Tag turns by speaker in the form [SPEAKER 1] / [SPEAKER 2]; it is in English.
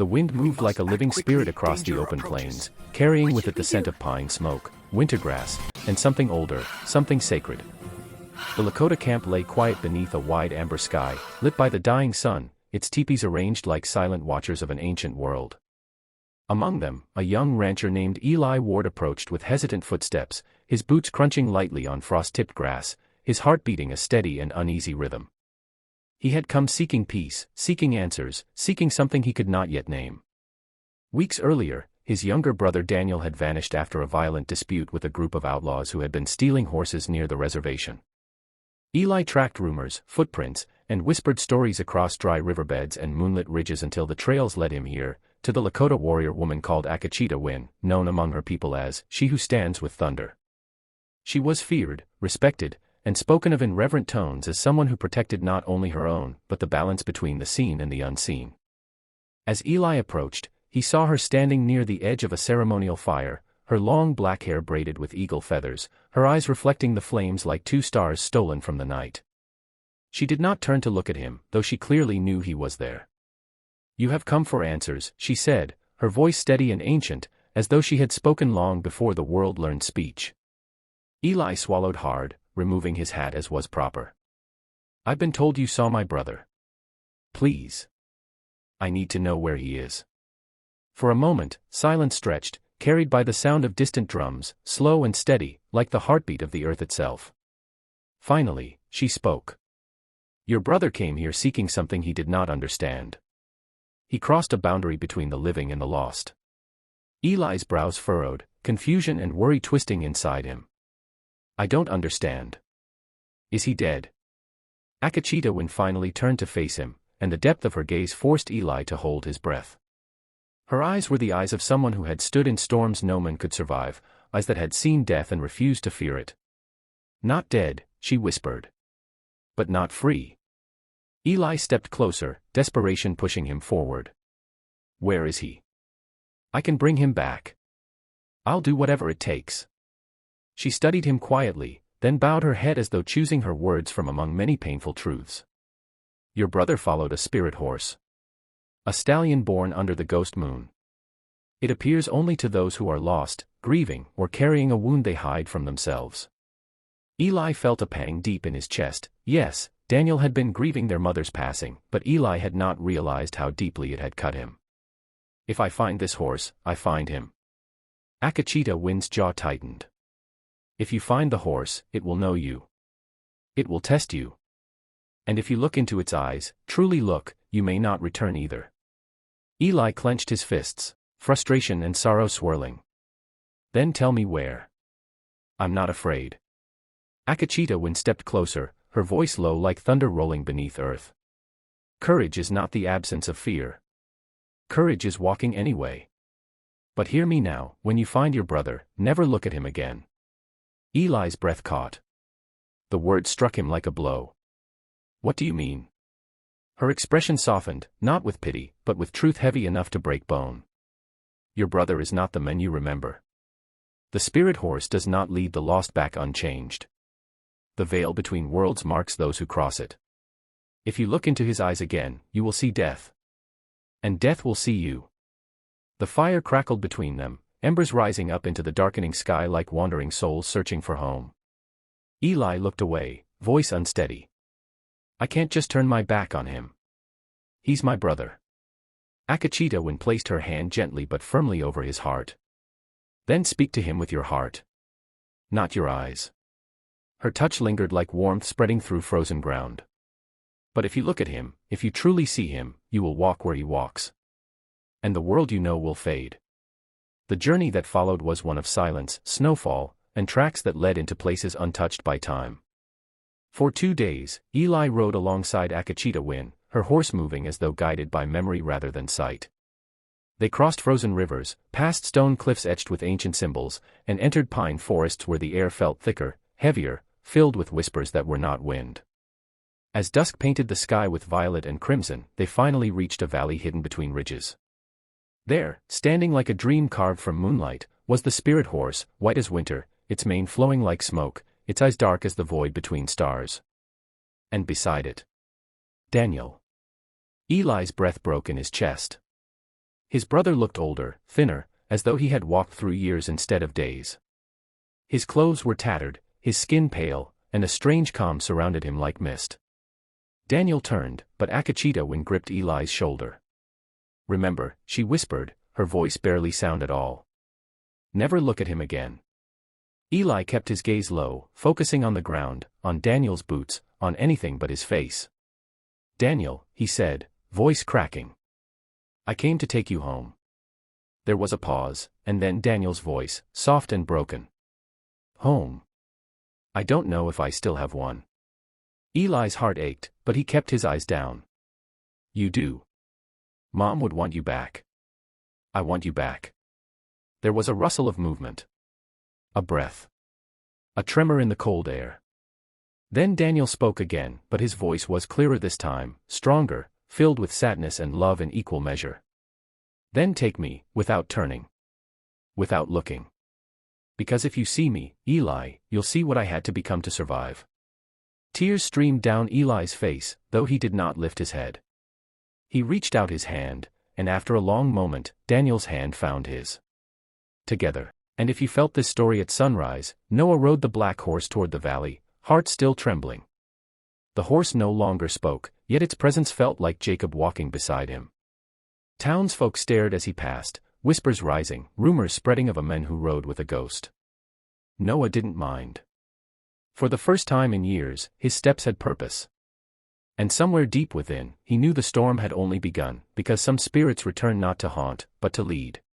[SPEAKER 1] The wind moved like a living spirit across the open plains, carrying with it the scent of pine smoke, winter grass, and something older, something sacred. The Lakota camp lay quiet beneath a wide amber sky, lit by the dying sun, its teepees arranged like silent watchers of an ancient world. Among them, a young rancher named Eli Ward approached with hesitant footsteps, his boots crunching lightly on frost-tipped grass, his heart beating a steady and uneasy rhythm. He had come seeking peace, seeking answers, seeking something he could not yet name. Weeks earlier, his younger brother Daniel had vanished after a violent dispute with a group of outlaws who had been stealing horses near the reservation. Eli tracked rumors, footprints, and whispered stories across dry riverbeds and moonlit ridges until the trails led him here, to the Lakota warrior woman called Akachita Win, known among her people as She Who Stands with Thunder. She was feared, respected, and spoken of in reverent tones as someone who protected not only her own, but the balance between the seen and the unseen. As Eli approached, he saw her standing near the edge of a ceremonial fire, her long black hair braided with eagle feathers, her eyes reflecting the flames like two stars stolen from the night. She did not turn to look at him, though she clearly knew he was there. "You have come for answers," she said, her voice steady and ancient, as though she had spoken long before the world learned speech. Eli swallowed hard, removing his hat as was proper. "I've been told you saw my brother. Please. I need to know where he is." For a moment, silence stretched, carried by the sound of distant drums, slow and steady, like the heartbeat of the earth itself. Finally, she spoke. "Your brother came here seeking something he did not understand. He crossed a boundary between the living and the lost." Eli's brows furrowed, confusion and worry twisting inside him. "I don't understand. Is he dead?" Akachita Win finally turned to face him, and the depth of her gaze forced Eli to hold his breath. Her eyes were the eyes of someone who had stood in storms no man could survive, eyes that had seen death and refused to fear it. "Not dead," she whispered. "But not free." Eli stepped closer, desperation pushing him forward. "Where is he? I can bring him back. I'll do whatever it takes." She studied him quietly, then bowed her head as though choosing her words from among many painful truths. "Your brother followed a spirit horse. A stallion born under the ghost moon. It appears only to those who are lost, grieving, or carrying a wound they hide from themselves." Eli felt a pang deep in his chest. Yes, Daniel had been grieving their mother's passing, but Eli had not realized how deeply it had cut him. "If I find this horse, I find him." Akachita Win's jaw tightened. "If you find the horse, it will know you. It will test you. And if you look into its eyes, truly look, you may not return either." Eli clenched his fists, frustration and sorrow swirling. "Then tell me where." "I'm not afraid." Akachita Win stepped closer, her voice low like thunder rolling beneath earth. "Courage is not the absence of fear. Courage is walking anyway. But hear me now, when you find your brother, never look at him again." Eli's breath caught. The word struck him like a blow. "What do you mean?" Her expression softened, not with pity, but with truth heavy enough to break bone. "Your brother is not the man you remember. The spirit horse does not lead the lost back unchanged. The veil between worlds marks those who cross it. If you look into his eyes again, you will see death. And death will see you." The fire crackled between them, embers rising up into the darkening sky like wandering souls searching for home. Eli looked away, voice unsteady. "I can't just turn my back on him. He's my brother." Akachita Win placed her hand gently but firmly over his heart. "Then speak to him with your heart. Not your eyes." Her touch lingered like warmth spreading through frozen ground. "But if you look at him, if you truly see him, you will walk where he walks. And the world you know will fade." The journey that followed was one of silence, snowfall, and tracks that led into places untouched by time. For 2 days, Eli rode alongside Akachita Win, her horse moving as though guided by memory rather than sight. They crossed frozen rivers, passed stone cliffs etched with ancient symbols, and entered pine forests where the air felt thicker, heavier, filled with whispers that were not wind. As dusk painted the sky with violet and crimson, they finally reached a valley hidden between ridges. There, standing like a dream carved from moonlight, was the spirit horse, white as winter, its mane flowing like smoke, its eyes dark as the void between stars. And beside it, Daniel. Eli's breath broke in his chest. His brother looked older, thinner, as though he had walked through years instead of days. His clothes were tattered, his skin pale, and a strange calm surrounded him like mist. Daniel turned, but Akachita Win gripped Eli's shoulder. "Remember," she whispered, her voice barely sound at all. "Never look at him again." Eli kept his gaze low, focusing on the ground, on Daniel's boots, on anything but his face. "Daniel," he said, voice cracking. "I came to take you home." There was a pause, and then Daniel's voice, soft and broken. "Home? I don't know if I still have one." Eli's heart ached, but he kept his eyes down. "You do. Mom would want you back. I want you back." There was a rustle of movement. A breath. A tremor in the cold air. Then Daniel spoke again, but his voice was clearer this time, stronger, filled with sadness and love in equal measure. "Then take me, without turning. Without looking. Because if you see me, Eli, you'll see what I had to become to survive." Tears streamed down Eli's face, though he did not lift his head. He reached out his hand, and after a long moment, Daniel's hand found his. Together. And if you felt this story at sunrise, Noah rode the black horse toward the valley, heart still trembling. The horse no longer spoke, yet its presence felt like Jacob walking beside him. Townsfolk stared as he passed, whispers rising, rumors spreading of a man who rode with a ghost. Noah didn't mind. For the first time in years, his steps had purpose. And somewhere deep within, he knew the storm had only begun, because some spirits return not to haunt, but to lead.